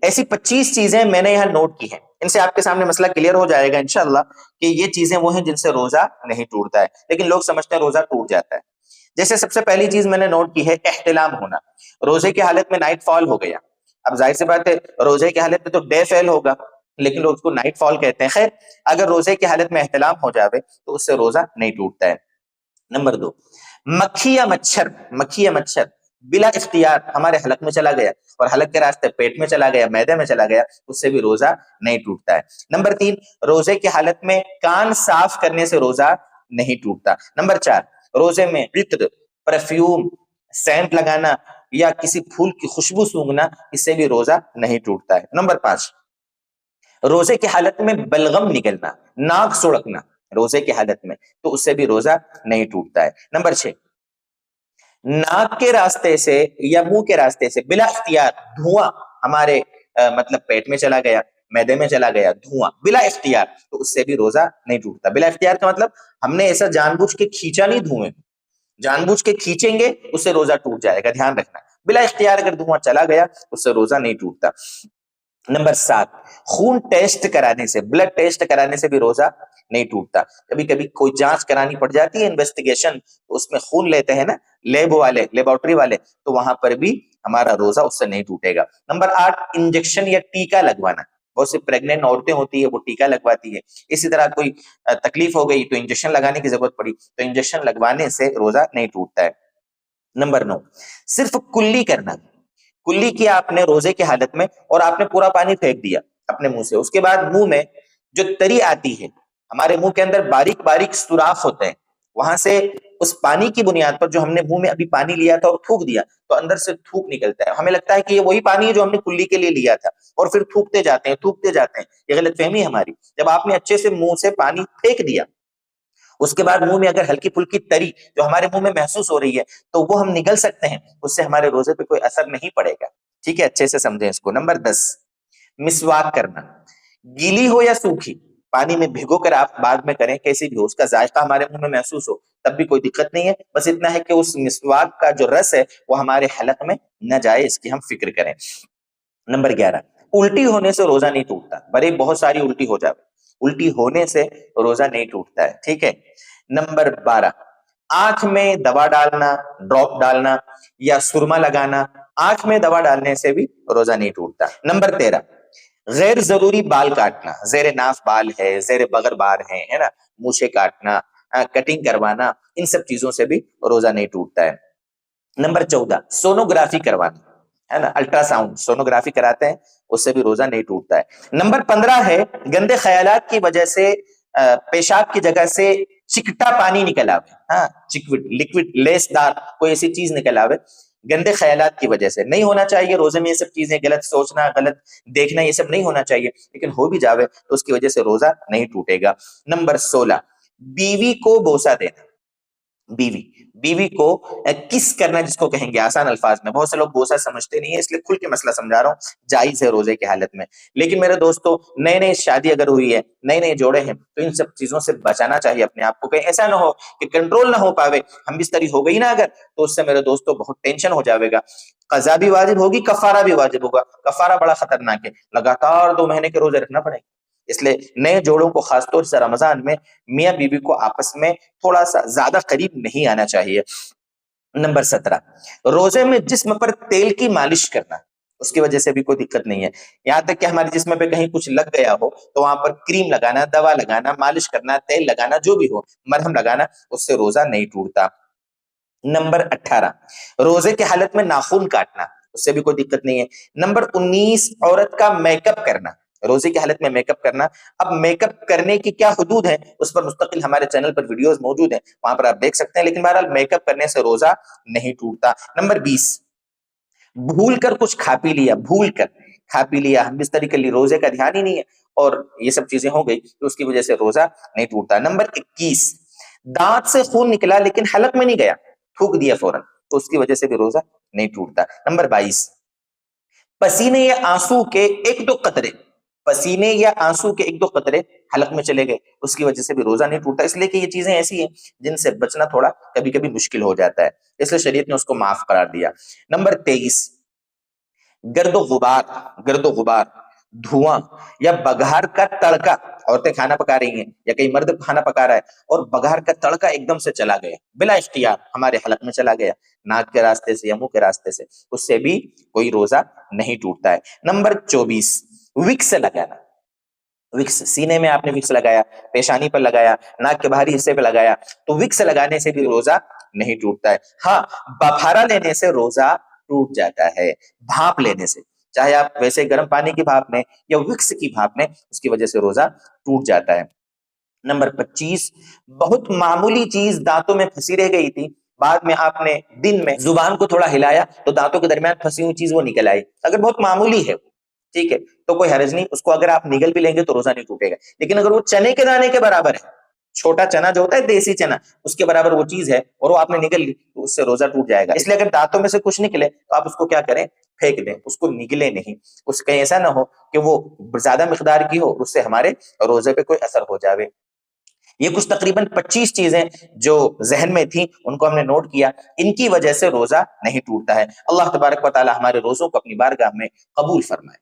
ایسی 25 چیزیں میں نے یہاں نوٹ کی ہیں، ان سے آپ کے سامنے مسئلہ کلیئر ہو جائے گا انشاءاللہ کہ یہ چیزیں وہ ہیں جن سے روزہ نہیں ٹوٹتا ہے، لیکن لوگ سمجھتے ہیں روزہ ٹوٹ جاتا ہے۔ جیسے سب سے پہلی چیز میں نے نوٹ کی ہے احتلام ہونا، روزے کی حالت میں نائٹ فال ہو گیا۔ اب ظاہر سی بات ہے روزے کی حالت میں تو ڈے فیل ہوگا، لیکن لوگ اس کو نائٹ فال کہتے ہیں۔ خیر، اگر روزے کی حالت میں احتلام ہو جاوے تو اس سے روزہ نہیں ٹوٹتا ہے۔ نمبر 2، مکھی یا مچھر بلا اختیار ہمارے حلق میں چلا گیا اور حلق کے راستے پیٹ میں چلا گیا، معدے میں چلا گیا، اس سے بھی روزہ نہیں ٹوٹتا ہے۔ نمبر 3، روزے کی حالت میں کان صاف کرنے سے روزہ نہیں ٹوٹتا۔ نمبر 4، روزے میں عطر، پرفیوم، سینٹ لگانا یا کسی پھول کی خوشبو سونگھنا، اس سے بھی روزہ نہیں ٹوٹتا ہے۔ نمبر 5، روزے کی حالت میں بلغم نکلنا، ناک سڑکنا روزے کی حالت میں، تو اس سے بھی روزہ نہیں ٹوٹتا ہے۔ نمبر 6، ناک کے راستے سے یا منہ کے راستے سے بلا اختیار دھواں ہمارے مطلب پیٹ میں چلا گیا، معدے میں چلا گیا، دھواں بلا اختیار، تو اس سے بھی روزہ نہیں ٹوٹتا۔ بلا اختیار کا مطلب ہم نے ایسا جان بوجھ کے کھینچا نہیں، دھوئیں جان بوجھ کے کھینچیں گے اس سے روزہ ٹوٹ جائے گا، دھیان رکھنا۔ بلا اختیار اگر دھواں چلا گیا اس سے روزہ نہیں ٹوٹتا۔ نمبر 7، خون ٹیسٹ کرانے سے، بلڈ ٹیسٹ کرانے سے بھی روزہ نہیں ٹوٹتا۔ کبھی کبھی کوئی جانچ کرانی پڑ جاتی ہے، انویسٹیگیشن، تو اس میں خون لیتے ہیں نا لیب والے، لیبارٹری والے، تو وہاں پر بھی ہمارا روزہ اس سے نہیں ٹوٹے گا۔ نمبر 8، انجیکشن یا ٹیکا لگوانا، بہت سی پریگننٹ عورتیں ہوتی ہے وہ ٹیکا لگواتی ہے، اسی طرح کوئی تکلیف ہو گئی تو انجیکشن لگانے کی ضرورت پڑی تو انجیکشن لگوانے سے روزہ نہیں ٹوٹتا ہے۔ نمبر 9، صرف کلی کرنا، کلی کیا آپ نے روزے کی حالت میں اور آپ نے پورا پانی پھینک دیا اپنے منہ سے، اس کے بعد منہ میں جو تری آتی ہے، ہمارے منہ کے اندر باریک باریک سوراخ ہوتے ہیں، وہاں سے اس پانی کی بنیاد پر جو ہم نے منہ میں ابھی پانی لیا تھا اور تھوک دیا تو اندر سے تھوک نکلتا ہے، ہمیں لگتا ہے کہ یہ وہی پانی ہے جو ہم نے کلی کے لیے لیا تھا، اور پھر تھوکتے جاتے ہیں۔ یہ غلط فہمی ہے ہماری۔ جب آپ نے اچھے سے منہ سے پانی پھینک دیا، اس کے بعد منہ میں اگر ہلکی پھلکی تری جو ہمارے منہ میں محسوس ہو رہی ہے تو وہ ہم نگل سکتے ہیں، اس سے ہمارے روزے پہ کوئی اثر نہیں پڑے گا۔ ٹھیک ہے، اچھے سے سمجھیں اس کو۔ نمبر 10، مسواک کرنا، گیلی ہو یا سوکھی، پانی میں بھگو کر آپ بعد میں کریں، کیسی بھی ہو، اس کا ذائقہ ہمارے منہ میں محسوس ہو تب بھی کوئی دقت نہیں ہے، بس اتنا ہے کہ اس مسواک کا جو رس ہے وہ ہمارے حلق میں نہ جائے، اس کی ہم فکر کریں۔ نمبر 11، الٹی ہونے سے روزہ نہیں ٹوٹتا، بڑے بہت ساری الٹی ہو جائے، الٹی ہونے سے روزہ نہیں ٹوٹتا ہے۔ ٹھیک ہے۔ نمبر 12، آنکھ میں دوا ڈالنا، ڈراپ ڈالنا یا سرما لگانا، آنکھ میں دوا ڈالنے سے بھی روزہ نہیں ٹوٹتا۔ نمبر 13، غیر ضروری بال کاٹنا، زیر ناف بال ہے، زیر بغر بال ہے نا، مونچھیں کاٹنا، کٹنگ کروانا، ان سب چیزوں سے بھی روزہ نہیں ٹوٹتا ہے۔ نمبر 14، سونوگرافی کروانا ہے نا، الٹرا ساؤنڈ سونوگرافی کراتے ہیں، اس سے بھی روزہ نہیں ٹوٹتا ہے۔ نمبر 15 ہے گندے خیالات کی وجہ سے پیشاب کی جگہ سے چکٹا پانی نکل آوے، ہاں چکوٹ لکوڈ لیس دار کوئی ایسی چیز نکل آوے، گندے خیالات کی وجہ سے نہیں ہونا چاہیے روزے میں، یہ سب چیزیں غلط سوچنا، غلط دیکھنا، یہ سب نہیں ہونا چاہیے، لیکن ہو بھی جاوے تو اس کی وجہ سے روزہ نہیں ٹوٹے گا۔ نمبر 16، بیوی کو بوسہ دینا، بیوی کو کس کرنا جس کو کہیں گے آسان الفاظ میں، بہت سے لوگ بوسہ سمجھتے نہیں ہے، اس لیے کھل کے مسئلہ سمجھا رہا ہوں، جائز ہے روزے کی حالت میں، لیکن میرے دوستو نئے نئے شادی اگر ہوئی ہے، نئے نئے جوڑے ہیں تو ان سب چیزوں سے بچانا چاہیے اپنے آپ کو، کہیں ایسا نہ ہو کہ کنٹرول نہ ہو پاوے، ہم بستری ہو گئی نا اگر، تو اس سے میرے دوستو بہت ٹینشن ہو جاوے گا، قضا بھی واجب ہوگی، کفارہ بھی واجب ہوگا، کفارہ بڑا خطرناک ہے، لگاتار 2 مہینے کے روزے رکھنا پڑے گا، اس لیے نئے جوڑوں کو خاص طور سے رمضان میں میاں بیوی کو آپس میں تھوڑا سا زیادہ قریب نہیں آنا چاہیے۔ نمبر 17، روزے میں جسم پر تیل کی مالش کرنا، اس کی وجہ سے بھی کوئی دقت نہیں ہے، یہاں تک کہ ہمارے جسم پہ کہیں کچھ لگ گیا ہو تو وہاں پر کریم لگانا، دوا لگانا، مالش کرنا، تیل لگانا، جو بھی ہو، مرہم لگانا، اس سے روزہ نہیں ٹوٹتا۔ نمبر 18، روزے کی حالت میں ناخن کاٹنا، اس سے بھی کوئی دقت نہیں ہے۔ نمبر 19، عورت کا میک اپ کرنا، روزے کی حالت میں میک اپ کرنا، اب میک اپ کرنے کی کیا حدود ہیں اس پر مستقل ہمارے چینل پر ویڈیوز موجود ہیں، وہاں پر آپ دیکھ سکتے ہیں، لیکن بہرحال میک اپ کرنے سے روزہ نہیں ٹوٹتا۔ نمبر 20، بھول کر کچھ کھا پی لیا، بھول کر کھا پی لیا، ہم بستری کے لیے روزے کا دھیان ہی نہیں ہے اور یہ سب چیزیں ہو گئی تو اس کی وجہ سے روزہ نہیں ٹوٹتا۔ نمبر 21، دانت سے خون نکلا لیکن حلق میں نہیں گیا، تھوک دیا فوراً، تو اس کی وجہ سے بھی روزہ نہیں ٹوٹتا۔ نمبر 22، پسینے یا آنسو کے ایک دو قطرے، پسینے یا آنسو کے ایک دو قطرے حلق میں چلے گئے، اس کی وجہ سے بھی روزہ نہیں ٹوٹتا، اس لیے کہ یہ چیزیں ایسی ہیں جن سے بچنا تھوڑا کبھی کبھی مشکل ہو جاتا ہے، اس لیے شریعت نے اس کو معاف قرار دیا۔ نمبر 23، گرد و غبار، دھواں یا بگھار کا تڑکا، عورتیں کھانا پکا رہی ہیں یا کئی مرد کھانا پکا رہا ہے اور بگھار کا تڑکا ایک دم سے چلا گیا، بلا اختیار ہمارے حلق میں چلا گیا، ناک کے راستے سے یا منہ کے راستے سے، اس سے بھی کوئی روزہ نہیں ٹوٹتا ہے۔ نمبر 24، وکس لگانا۔ وکس، سینے میں آپ نے وکس لگایا، پیشانی پر لگایا، ناک کے باہری حصے پہ لگایا، تو وکس لگانے سے بھی روزہ نہیں ٹوٹتا ہے۔ ہاں، بپھارا لینے سے روزہ ٹوٹ جاتا ہے، بھاپ لینے سے، چاہے آپ ویسے گرم پانی کی بھاپ میں یا وکس کی بھاپ میں، اس کی وجہ سے روزہ ٹوٹ جاتا ہے۔ نمبر 25، بہت معمولی چیز دانتوں میں پھنسی رہ گئی تھی، بعد میں آپ نے دن میں زبان کو تھوڑا ہلایا تو دانتوں کے درمیان پھنسی ہوئی چیز وہ نکل آئی، اگر بہت معمولی ہے، ٹھیک ہے، تو کوئی حرج نہیں، اس کو اگر آپ نگل بھی لیں گے تو روزہ نہیں ٹوٹے گا۔ لیکن اگر وہ چنے کے دانے کے برابر ہے، چھوٹا چنا جو ہوتا ہے دیسی چنا، اس کے برابر وہ چیز ہے اور وہ آپ نے نگل لی تو اس سے روزہ ٹوٹ جائے گا۔ اس لیے اگر دانتوں میں سے کچھ نکلے تو آپ اس کو کیا کریں، پھینک دیں، اس کو نگلے نہیں، اس کہیں ایسا نہ ہو کہ وہ زیادہ مقدار کی ہو، اس سے ہمارے روزے پہ کوئی اثر ہو جاوے۔ یہ کچھ تقریباً 25 چیزیں جو ذہن میں تھیں ان کو ہم نے نوٹ کیا، ان کی وجہ سے روزہ نہیں ٹوٹتا ہے۔ اللہ تبارک و تعالی ہمارے روزوں کو اپنی بارگاہ میں قبول فرمائے۔